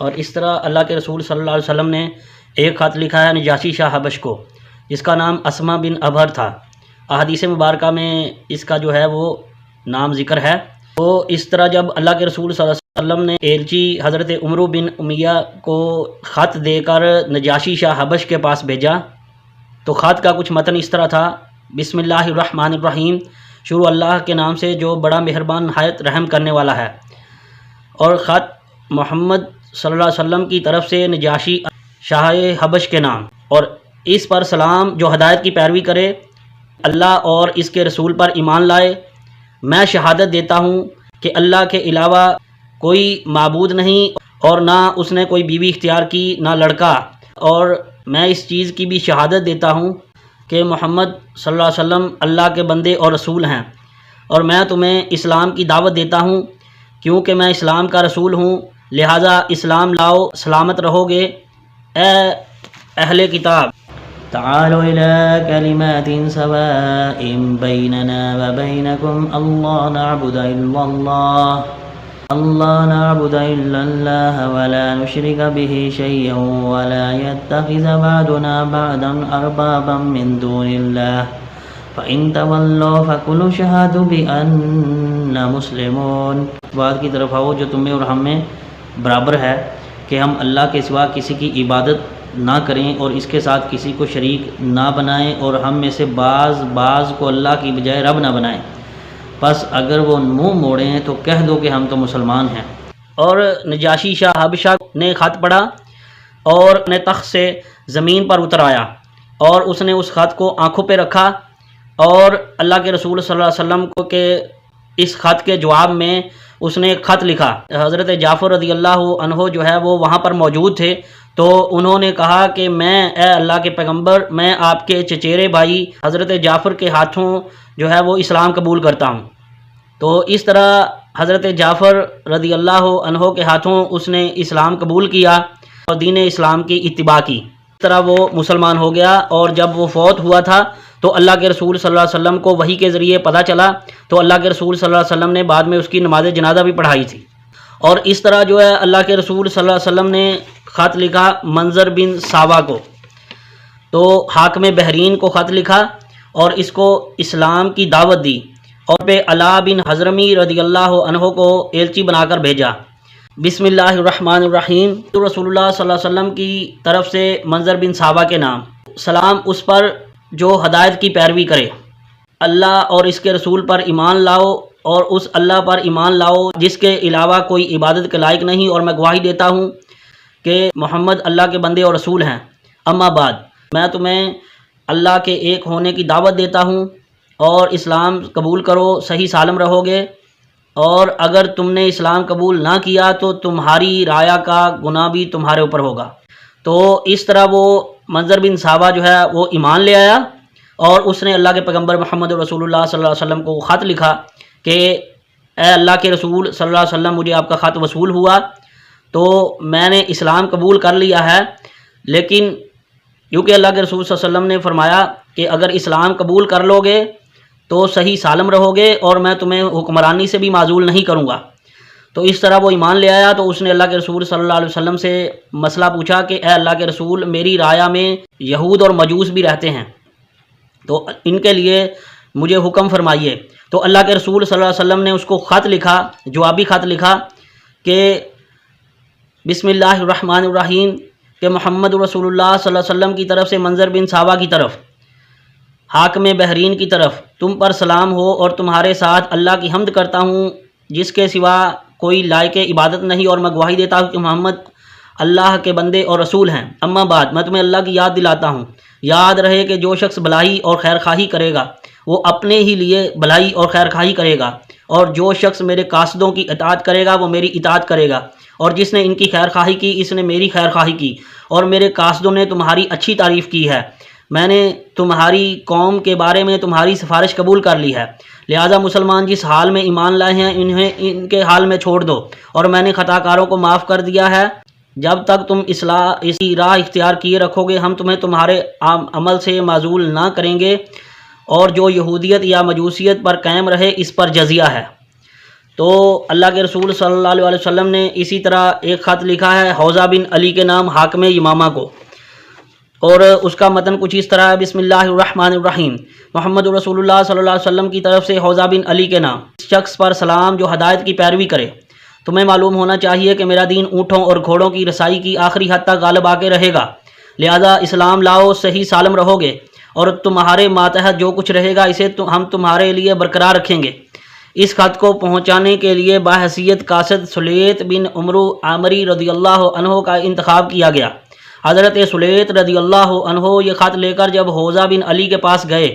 اور اس طرح اللہ کے رسول صلی اللہ علیہ وسلم نے ایک خط لکھا ہے نجاشی شاہ حبش کو، جس کا نام اسما بن ابہر تھا۔ احادیث مبارکہ میں اس کا جو ہے وہ نام ذکر ہے۔ تو اس طرح جب اللہ کے رسول صلی اللہ علیہ وسلم نے ایلچی حضرت عمرو بن امیہ کو خط دے کر نجاشی شاہ حبش کے پاس بھیجا، تو خط کا کچھ متن اس طرح تھا: بسم اللہ الرحمن الرحیم، شروع اللہ کے نام سے جو بڑا مہربان نہایت رحم کرنے والا ہے۔ اور خط محمد صلی اللہ علیہ وسلم کی طرف سے نجاشی شاہ حبش کے نام، اور اس پر سلام جو ہدایت کی پیروی کرے، اللہ اور اس کے رسول پر ایمان لائے۔ میں شہادت دیتا ہوں کہ اللہ کے علاوہ کوئی معبود نہیں، اور نہ اس نے کوئی بیوی اختیار کی نہ لڑکا، اور میں اس چیز کی بھی شہادت دیتا ہوں کہ محمد صلی اللہ علیہ وسلم اللہ کے بندے اور رسول ہیں، اور میں تمہیں اسلام کی دعوت دیتا ہوں کیونکہ میں اسلام کا رسول ہوں، لہٰذا اسلام لاؤ، سلامت رہو گے۔ اے اہل کتاب، تعالوا إلى كلمات سواء بيننا وبينكم ألا نعبد إلا الله ولا نشرك به شيئا ولا يتخذ بعضنا بعضا أربابا من دون الله فإن تولوا فقولوا اشهدوا بأننا مسلمون۔ بات کی طرف آؤ جو تم میں اور ہم میں برابر ہے کہ ہم اللہ کے سوا کسی کی عبادت نہ کریں اور اس کے ساتھ کسی کو شریک نہ بنائیں، اور ہم میں سے بعض کو اللہ کی بجائے رب نہ بنائیں۔ پس اگر وہ منہ موڑیں تو کہہ دو کہ ہم تو مسلمان ہیں۔ اور نجاشی شاہ حبشہ نے خط پڑھا اور اپنے تخت سے زمین پر اتر آیا، اور اس نے اس خط کو آنکھوں پہ رکھا، اور اللہ کے رسول صلی اللہ علیہ وسلم کو کہ اس خط کے جواب میں اس نے ایک خط لکھا۔ حضرت جعفر رضی اللہ عنہ جو ہے وہ وہاں پر موجود تھے، تو انہوں نے کہا کہ اے اللہ کے پیغمبر، میں آپ کے چچیرے بھائی حضرت جعفر کے ہاتھوں جو ہے وہ اسلام قبول کرتا ہوں۔ تو اس طرح حضرت جعفر رضی اللہ عنہ کے ہاتھوں اس نے اسلام قبول کیا اور دین اسلام کی اتباع کی۔ اس طرح وہ مسلمان ہو گیا، اور جب وہ فوت ہوا تھا تو اللہ کے رسول صلی اللہ علیہ وسلم کو وحی کے ذریعے پتہ چلا، تو اللہ کے رسول صلی اللہ علیہ وسلم نے بعد میں اس کی نماز جنازہ بھی پڑھائی تھی۔ اور اس طرح جو ہے اللہ کے رسول صلی اللہ علیہ وسلم نے خط لکھا منظر بن ساوا کو، تو حاکم بحرین کو خط لکھا اور اس کو اسلام کی دعوت دی، اور پہ علا بن حضرمی رضی اللہ عنہ کو ایلچی بنا کر بھیجا۔ بسم اللہ الرحمن الرحیم، رسول اللہ صلی اللہ علیہ وسلم کی طرف سے منظر بن ساوا کے نام، سلام اس پر جو ہدایت کی پیروی کرے، اللہ اور اس کے رسول پر ایمان لاؤ، اور اس اللہ پر ایمان لاؤ جس کے علاوہ کوئی عبادت کے لائق نہیں، اور میں گواہی دیتا ہوں کہ محمد اللہ کے بندے اور رسول ہیں۔ اما بعد، میں تمہیں اللہ کے ایک ہونے کی دعوت دیتا ہوں، اور اسلام قبول کرو، صحیح سالم رہو گے، اور اگر تم نے اسلام قبول نہ کیا تو تمہاری رایا کا گناہ بھی تمہارے اوپر ہوگا۔ تو اس طرح وہ منظر بن ساوا جو ہے وہ ایمان لے آیا، اور اس نے اللہ کے پیغمبر محمد رسول اللہ صلی اللہ علیہ وسلم کو خط لکھا کہ اے اللہ کے رسول صلی اللہ علیہ وسلم، مجھے آپ کا خط وصول ہوا، تو میں نے اسلام قبول کر لیا ہے، لیکن کیونکہ اللہ کے رسول صلی اللہ علیہ وسلم نے فرمایا کہ اگر اسلام قبول کر لو گے تو صحیح سالم رہو گے، اور میں تمہیں حکمرانی سے بھی معزول نہیں کروں گا۔ تو اس طرح وہ ایمان لے آیا، تو اس نے اللہ کے رسول صلی اللہ علیہ وسلم سے مسئلہ پوچھا کہ اے اللہ کے رسول، میری رایا میں یہود اور مجوس بھی رہتے ہیں، تو ان کے لیے مجھے حکم فرمائیے۔ تو اللہ کے رسول صلی اللہ علیہ وسلم نے اس کو خط لکھا، جوابی خط لکھا کہ بسم اللہ الرحمن الرحیم، کہ محمد رسول اللہ صلی اللہ علیہ وسلم کی طرف سے منظر بن ساوا کی طرف، حاکم بحرین کی طرف، تم پر سلام ہو، اور تمہارے ساتھ اللہ کی حمد کرتا ہوں جس کے سوا کوئی لائق عبادت نہیں، اور میں گواہی دیتا ہوں کہ محمد اللہ کے بندے اور رسول ہیں۔ اما بعد، میں تمہیں اللہ کی یاد دلاتا ہوں، یاد رہے کہ جو شخص بھلائی اور خیر خواہی کرے گا وہ اپنے ہی لیے بھلائی اور خیر خواہی کرے گا، اور جو شخص میرے قاصدوں کی اطاعت کرے گا وہ میری اطاعت کرے گا، اور جس نے ان کی خیر خواہی کی اس نے میری خیر خواہی کی، اور میرے قاصدوں نے تمہاری اچھی تعریف کی ہے۔ میں نے تمہاری قوم کے بارے میں تمہاری سفارش قبول کر لی ہے، لہذا مسلمان جس حال میں ایمان لائے ہیں انہیں ان کے حال میں چھوڑ دو، اور میں نے خطا کاروں کو معاف کر دیا ہے۔ جب تک تم اسی راہ اختیار کیے رکھو گے ہم تمہیں تمہارے عمل سے معزول نہ کریں گے، اور جو یہودیت یا مجوسیت پر قائم رہے اس پر جزیہ ہے۔ تو اللہ کے رسول صلی اللہ علیہ وسلم نے اسی طرح ایک خط لکھا ہے حوزہ بن علی کے نام حاکم یمامہ کو، اور اس کا متن کچھ اس طرح ہے: بسم اللہ الرحمن الرحیم، محمد رسول اللہ صلی اللہ علیہ وسلم کی طرف سے حوزہ بن علی کے نام، اس شخص پر سلام جو ہدایت کی پیروی کرے۔ تمہیں معلوم ہونا چاہیے کہ میرا دین اونٹوں اور گھوڑوں کی رسائی کی آخری حد تک غالب آ کے رہے گا، لہذا اسلام لاؤ، صحیح سالم رہو گے، اور تمہارے ماتحت جو کچھ رہے گا اسے ہم تمہارے لیے برقرار رکھیں گے۔ اس خط کو پہنچانے کے لیے بحیثیت قاصد سلیط بن عمرو عامری رضی اللہ عنہ کا انتخاب کیا گیا۔ حضرت سلیط رضی اللہ عنہ یہ خط لے کر جب حوزہ بن علی کے پاس گئے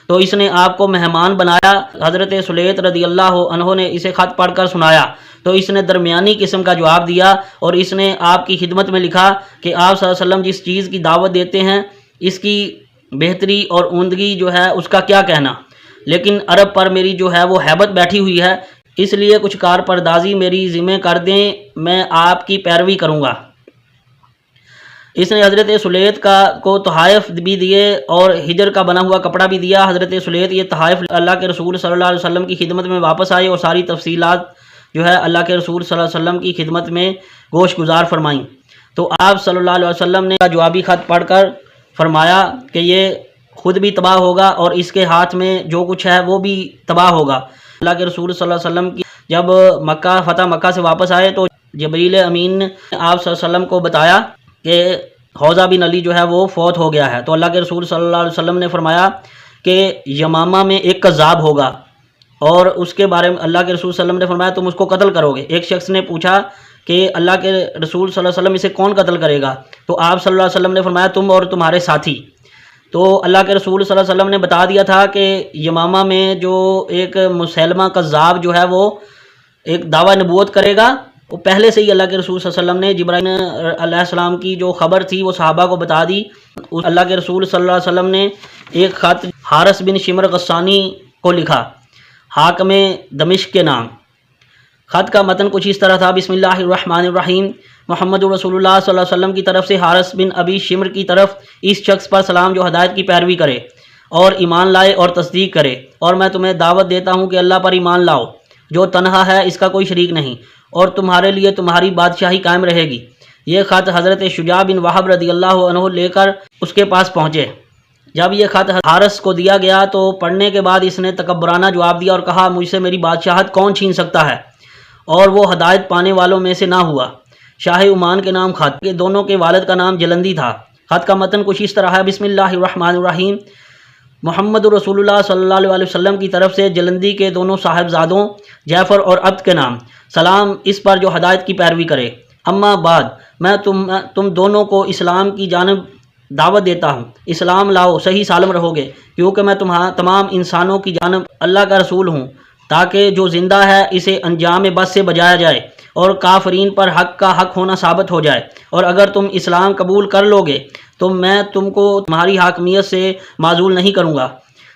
تو اس نے آپ کو مہمان بنایا۔ حضرت سلیط رضی اللہ عنہ نے اسے خط پڑھ کر سنایا تو اس نے درمیانی قسم کا جواب دیا، اور اس نے آپ کی خدمت میں لکھا کہ آپ صلی اللہ علیہ وسلم جس چیز کی دعوت دیتے ہیں اس کی بہتری اور عمدگی جو ہے اس کا کیا کہنا، لیکن عرب پر میری جو ہے وہ ہیبت بیٹھی ہوئی ہے، اس لیے کچھ کار پردازی میری ذمہ کر دیں، میں آپ کی پیروی کروں گا۔ اس نے حضرت سلیط کو تحائف بھی دیے اور ہجر کا بنا ہوا کپڑا بھی دیا۔ حضرت سلیط یہ تحائف اللہ کے رسول صلی اللہ علیہ وسلم کی خدمت میں واپس آئے اور ساری تفصیلات جو ہے اللہ کے رسول صلی اللہ علیہ وسلم کی خدمت میں گوش گزار فرمائیں۔ تو آپ صلی اللہ علیہ وسلم نے جوابی خط پڑھ کر فرمایا کہ یہ خود بھی تباہ ہوگا اور اس کے ہاتھ میں جو کچھ ہے وہ بھی تباہ ہوگا۔ اللہ کے رسول صلی اللہ علیہ وسلم کی جب فتح مکہ سے واپس آئے تو جبریل امین نے آپ صلی اللہ علیہ وسلم کو بتایا کہ حوزہ بن علی جو ہے وہ فوت ہو گیا ہے۔ تو اللہ کے رسول صلی اللہ علیہ وسلم نے فرمایا کہ یمامہ میں ایک کذاب ہوگا، اور اس کے بارے میں اللہ کے رسول صلی اللہ علیہ وسلم نے فرمایا تم اس کو قتل کرو گے۔ ایک شخص نے پوچھا کہ اللہ کے رسول صلی اللہ علیہ وسلم اسے کون قتل کرے گا؟ تو آپ صلی اللہ علیہ وسلم نے فرمایا تم اور تمہارے ساتھی۔ تو اللہ کے رسول صلی اللہ علیہ وسلم نے بتا دیا تھا کہ یمامہ میں جو ایک مسلمہ کذاب جو ہے وہ ایک دعویٰ نبوت کرے گا، وہ پہلے سے ہی اللہ کے رسول صلی اللہ علیہ وسلم نے جبرائیل علیہ السلام کی جو خبر تھی وہ صحابہ کو بتا دی۔ اللہ کے رسول صلی اللہ علیہ وسلم نے ایک خط حارث بن شمر غسانی کو لکھا حاکم دمشق کے نام۔ خط کا متن کچھ اس طرح تھا: بسم اللہ الرحمن الرحیم، محمد رسول اللہ صلی اللہ علیہ وسلم کی طرف سے حارث بن ابی شمر کی طرف اس شخص پر سلام جو ہدایت کی پیروی کرے اور ایمان لائے اور تصدیق کرے، اور میں تمہیں دعوت دیتا ہوں کہ اللہ پر ایمان لاؤ جو تنہا ہے، اس کا کوئی شریک نہیں، اور تمہارے لیے تمہاری بادشاہی قائم رہے گی۔ یہ خط حضرت شجاع بن وہب رضی اللہ عنہ لے کر اس کے پاس پہنچے۔ جب یہ خط حارث کو دیا گیا تو پڑھنے کے بعد اس نے تکبرانہ جواب دیا اور کہا مجھ سے میری بادشاہت کون چھین سکتا ہے، اور وہ ہدایت پانے والوں میں سے نہ ہوا۔ شاہ عمان کے نام خط کے دونوں کے والد کا نام جلندی تھا۔ خط کا متن کچھ اس طرح ہے: بسم اللہ الرحمن الرحیم، محمد رسول اللہ صلی اللہ علیہ وسلم کی طرف سے جلندی کے دونوں صاحبزادوں جعفر اور عبد کے نام، سلام اس پر جو ہدایت کی پیروی کرے۔ اما بعد، میں تم دونوں کو اسلام کی جانب دعوت دیتا ہوں، اسلام لاؤ، صحیح سالم رہو گے، کیونکہ میں تمام انسانوں کی جانب اللہ کا رسول ہوں، تاکہ جو زندہ ہے اسے انجام بس سے بجایا جائے اور کافرین پر حق کا حق ہونا ثابت ہو جائے، اور اگر تم اسلام قبول کر لو گے تو میں تم کو تمہاری حاکمیت سے معزول نہیں کروں گا،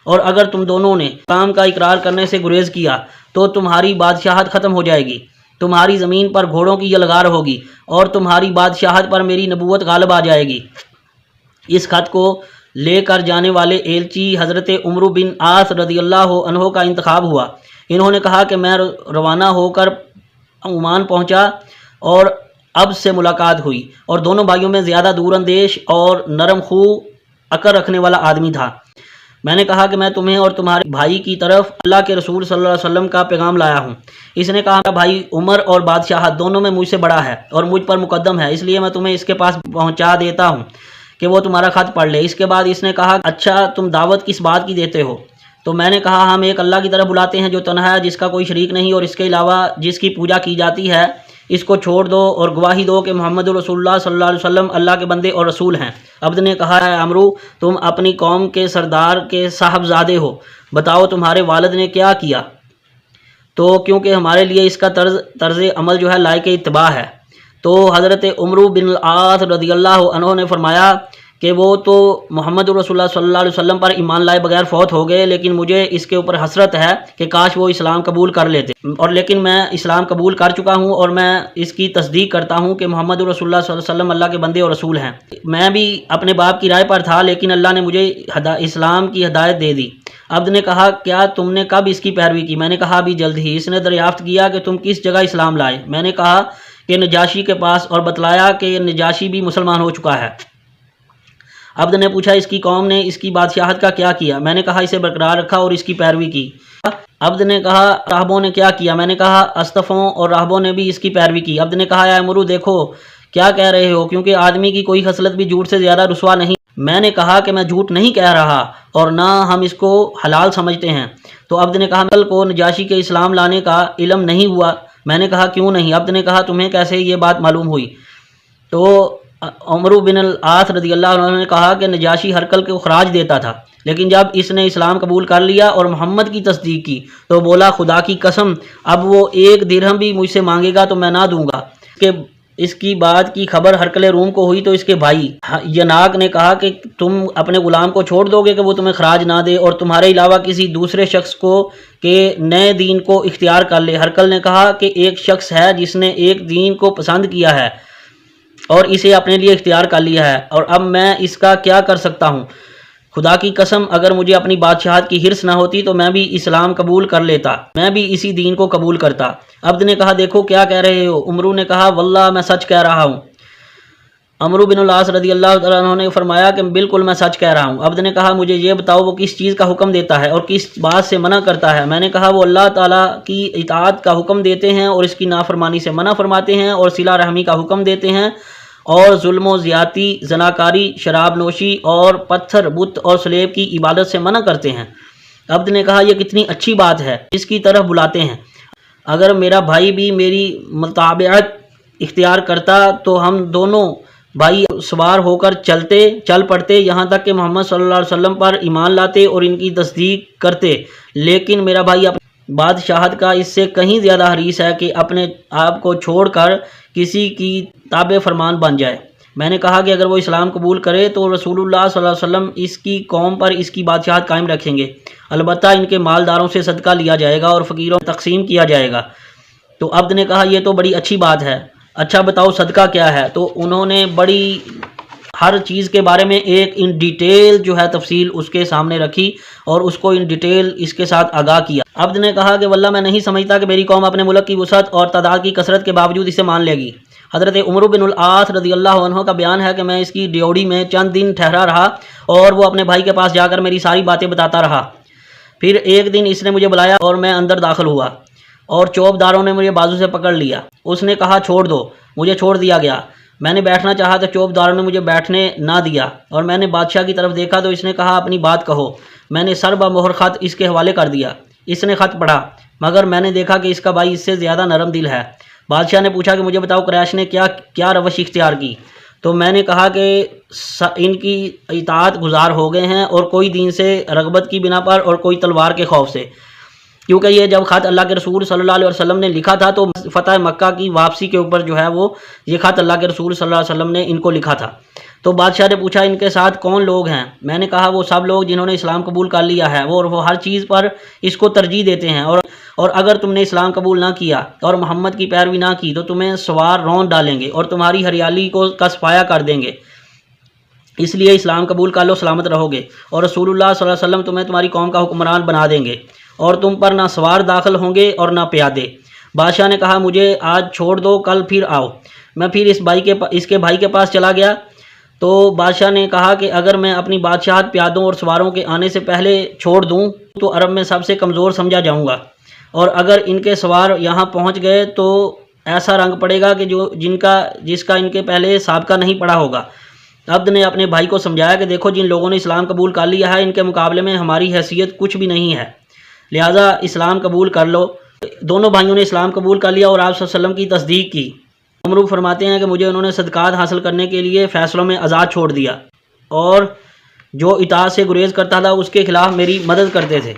اور اگر تم دونوں نے اسلام کا اقرار کرنے سے گریز کیا تو تمہاری بادشاہت ختم ہو جائے گی، تمہاری زمین پر گھوڑوں کی یلغار ہوگی، اور تمہاری بادشاہت پر میری نبوت غالب آ جائے گی۔ اس خط کو لے کر جانے والے ایلچی حضرت عمرو بن عاص رضی اللہ عنہ کا انتخاب ہوا۔ انہوں نے کہا کہ میں روانہ ہو کر عمان پہنچا اور اب سے ملاقات ہوئی، اور دونوں بھائیوں میں زیادہ دور اندیش اور نرم خو عقل رکھنے والا آدمی تھا۔ میں نے کہا کہ میں تمہیں اور تمہارے بھائی کی طرف اللہ کے رسول صلی اللہ علیہ وسلم کا پیغام لایا ہوں۔ اس نے کہا بھائی عمر اور بادشاہت دونوں میں مجھ سے بڑا ہے اور مجھ پر مقدم ہے، اس لیے میں تمہیں اس کے پاس پہنچا دیتا ہوں کہ وہ تمہارا خط پڑھ لے۔ اس کے بعد اس نے کہا اچھا تم دعوت کس بات کی دیتے ہو؟ تو میں نے کہا ہم ایک اللہ کی طرف بلاتے ہیں جو تنہا ہے، جس کا کوئی شریک نہیں، اور اس کے علاوہ جس کی پوجا کی جاتی ہے، اس کو چھوڑ دو اور گواہی دو کہ محمد رسول اللہ صلی اللہ علیہ وسلم اللہ کے بندے اور رسول ہیں۔ عبد نے کہا ہے عمرو تم اپنی قوم کے سردار کے صاحبزادے ہو، بتاؤ تمہارے والد نے کیا کیا؟ تو کیونکہ ہمارے لیے اس کا طرز عمل جو ہے لائق اتباع ہے۔ تو حضرت عمرو بن العاص رضی اللہ عنہ نے فرمایا کہ وہ تو محمد رسول اللہ صلی اللہ علیہ وسلم پر ایمان لائے بغیر فوت ہو گئے، لیکن مجھے اس کے اوپر حسرت ہے کہ کاش وہ اسلام قبول کر لیتے، اور لیکن میں اسلام قبول کر چکا ہوں اور میں اس کی تصدیق کرتا ہوں کہ محمد رسول اللہ صلی اللہ علیہ وسلم اللہ کے بندے اور رسول ہیں۔ میں بھی اپنے باپ کی رائے پر تھا، لیکن اللہ نے مجھے اسلام کی ہدایت دے دی۔ عبد نے کہا کیا تم نے کب اس کی پیروی کی؟ میں نے کہا ابھی جلد ہی۔ اس نے دریافت کیا کہ تم کس جگہ اسلام لائے؟ میں نے کہا کہ نجاشی کے پاس، اور بتلایا کہ نجاشی بھی مسلمان ہو چکا ہے۔ عبد نے پوچھا اس کی قوم نے اس کی بادشاہت کا کیا کیا؟ میں نے کہا اسے برقرار رکھا اور اس کی پیروی کی۔ عبد نے کہا راہبوں نے کیا کیا؟ میں نے کہا استفوں اور راہبوں نے بھی اس کی پیروی کی۔ عبد نے کہا اے عمرو دیکھو کیا کہہ رہے ہو، کیونکہ آدمی کی کوئی خصلت بھی جھوٹ سے زیادہ رسوا نہیں۔ میں نے کہا کہ میں جھوٹ نہیں کہہ رہا اور نہ ہم اس کو حلال سمجھتے ہیں۔ تو عبد نے کہا کل کو نجاشی کے اسلام لانے کا علم نہیں ہوا؟ میں نے کہا کیوں نہیں؟ عبد نے کہا تمہیں کیسے یہ بات معلوم ہوئی؟ تو عمرو بن العاص رضی اللہ عنہ نے کہا کہ نجاشی ہرقل کو خراج دیتا تھا، لیکن جب اس نے اسلام قبول کر لیا اور محمد کی تصدیق کی تو بولا خدا کی قسم اب وہ 1 درہم بھی مجھ سے مانگے گا تو میں نہ دوں گا۔ کہ اس کی بات کی خبر ہرقل روم کو ہوئی تو اس کے بھائی یناک نے کہا کہ تم اپنے غلام کو چھوڑ دو گے کہ وہ تمہیں خراج نہ دے اور تمہارے علاوہ کسی دوسرے شخص کو کہ نئے دین کو اختیار کر لے؟ ہرقل نے کہا کہ ایک شخص ہے جس نے ایک دین کو پسند کیا ہے اور اسے اپنے لیے اختیار کر لیا ہے، اور اب میں اس کا کیا کر سکتا ہوں؟ خدا کی قسم اگر مجھے اپنی بادشاہت کی حرص نہ ہوتی تو میں بھی اسلام قبول کر لیتا، میں بھی اسی دین کو قبول کرتا۔ عبد نے کہا دیکھو کیا کہہ رہے ہو؟ عمرو نے کہا واللہ میں سچ کہہ رہا ہوں۔ عمرو بن العاص رضی اللہ تعالیٰ عنہ نے فرمایا کہ بالکل میں سچ کہہ رہا ہوں۔ عبد نے کہا مجھے یہ بتاؤ وہ کس چیز کا حکم دیتا ہے اور کس بات سے منع کرتا ہے؟ میں نے کہا وہ اللہ تعالیٰ کی اطاعت کا حکم دیتے ہیں اور اس کی نافرمانی سے منع فرماتے ہیں، اور صلہ رحمی کا حکم دیتے ہیں، اور ظلم و زیادتی، زناکاری، شراب نوشی اور پتھر بت اور سلیب کی عبادت سے منع کرتے ہیں۔ عبد نے کہا یہ کتنی اچھی بات ہے، اس کی طرف بلاتے ہیں۔ اگر میرا بھائی بھی میری متابعت اختیار کرتا تو ہم دونوں بھائی سوار ہو کر چل پڑتے یہاں تک کہ محمد صلی اللہ علیہ وسلم پر ایمان لاتے اور ان کی تصدیق کرتے، لیکن میرا بھائی اپنی بادشاہت کا اس سے کہیں زیادہ حریص ہے کہ اپنے آپ کو چھوڑ کر کسی کی تابع فرمان بن جائے۔ میں نے کہا کہ اگر وہ اسلام قبول کرے تو رسول اللہ صلی اللہ علیہ وسلم اس کی قوم پر اس کی بادشاہت قائم رکھیں گے، البتہ ان کے مالداروں سے صدقہ لیا جائے گا اور فقیروں میں تقسیم کیا جائے گا۔ تو عبد نے کہا یہ تو بڑی اچھی بات ہے، اچھا بتاؤ صدقہ کیا ہے؟ تو انہوں نے بڑی ہر چیز کے بارے میں ایک ان ڈیٹیل جو ہے تفصیل اس کے سامنے رکھی اور اس کو ان ڈیٹیل اس کے ساتھ آگاہ کیا۔ عبد نے کہا کہ واللہ میں نہیں سمجھتا کہ میری قوم اپنے ملک کی وسعت اور تعداد کی کثرت کے باوجود اسے مان لے گی۔ حضرت عمرو بن العاص رضی اللہ عنہ کا بیان ہے کہ میں اس کی ڈیوڑی میں چند دن ٹھہرا رہا اور وہ اپنے بھائی کے پاس جا کر میری ساری باتیں بتاتا رہا۔ پھر ایک دن اس نے مجھے بلایا اور میں اندر داخل ہوا اور چوب داروں نے مجھے بازو سے پکڑ لیا۔ اس نے کہا چھوڑ دو، مجھے چھوڑ دیا گیا۔ میں نے بیٹھنا چاہا تو چوب داروں نے مجھے بیٹھنے نہ دیا اور میں نے بادشاہ کی طرف دیکھا تو اس نے کہا اپنی بات کہو۔ میں نے سر بمہر خط اس کے حوالے کر دیا۔ اس نے خط پڑھا مگر میں نے دیکھا کہ اس کا بھائی اس سے زیادہ نرم دل ہے۔ بادشاہ نے پوچھا کہ مجھے بتاؤ قریش نے کیا روش اختیار کی؟ تو میں نے کہا کہ ان کی اطاعت گزار ہو گئے ہیں، اور کوئی دین سے رغبت کی بنا پر اور کوئی تلوار کے خوف سے، کیونکہ یہ جب خط اللہ کے رسول صلی اللہ علیہ وسلم نے لکھا تھا تو فتح مکہ کی واپسی کے اوپر جو ہے وہ یہ خط اللہ کے رسول صلی اللہ علیہ وسلم نے ان کو لکھا تھا۔ تو بادشاہ نے پوچھا ان کے ساتھ کون لوگ ہیں؟ میں نے کہا وہ سب لوگ جنہوں نے اسلام قبول کر لیا ہے، وہ ہر چیز پر اس کو ترجیح دیتے ہیں، اور اگر تم نے اسلام قبول نہ کیا اور محمد کی پیروی نہ کی تو تمہیں سوار رون ڈالیں گے اور تمہاری ہریالی کا صفایا کر دیں گے، اس لیے اسلام قبول کر لو، سلامت رہو گے، اور رسول اللہ صلی اللہ علیہ وسلم تمہیں تمہاری قوم کا حکمران بنا دیں گے، اور تم پر نہ سوار داخل ہوں گے اور نہ پیادے۔ بادشاہ نے کہا مجھے آج چھوڑ دو، کل پھر آؤ۔ میں پھر اس کے بھائی کے پاس چلا گیا تو بادشاہ نے کہا کہ اگر میں اپنی بادشاہت پیادوں اور سواروں کے آنے سے پہلے چھوڑ دوں تو عرب میں سب سے کمزور سمجھا جاؤں گا، اور اگر ان کے سوار یہاں پہنچ گئے تو ایسا رنگ پڑے گا کہ جس کا ان کے پہلے سابقہ نہیں پڑا ہوگا۔ عبد نے اپنے بھائی کو سمجھایا کہ دیکھو جن لوگوں نے اسلام قبول کر لیا ہے ان کے مقابلے میں ہماری حیثیت کچھ بھی نہیں ہے، لہٰذا اسلام قبول کر لو۔ دونوں بھائیوں نے اسلام قبول کر لیا اور آپ صلی اللہ علیہ وسلم کی تصدیق کی۔ عمرو فرماتے ہیں کہ مجھے انہوں نے صدقات حاصل کرنے کے لیے فیصلوں میں آزاد چھوڑ دیا، اور جو اطاعت سے گریز کرتا تھا اس کے خلاف میری مدد کرتے تھے۔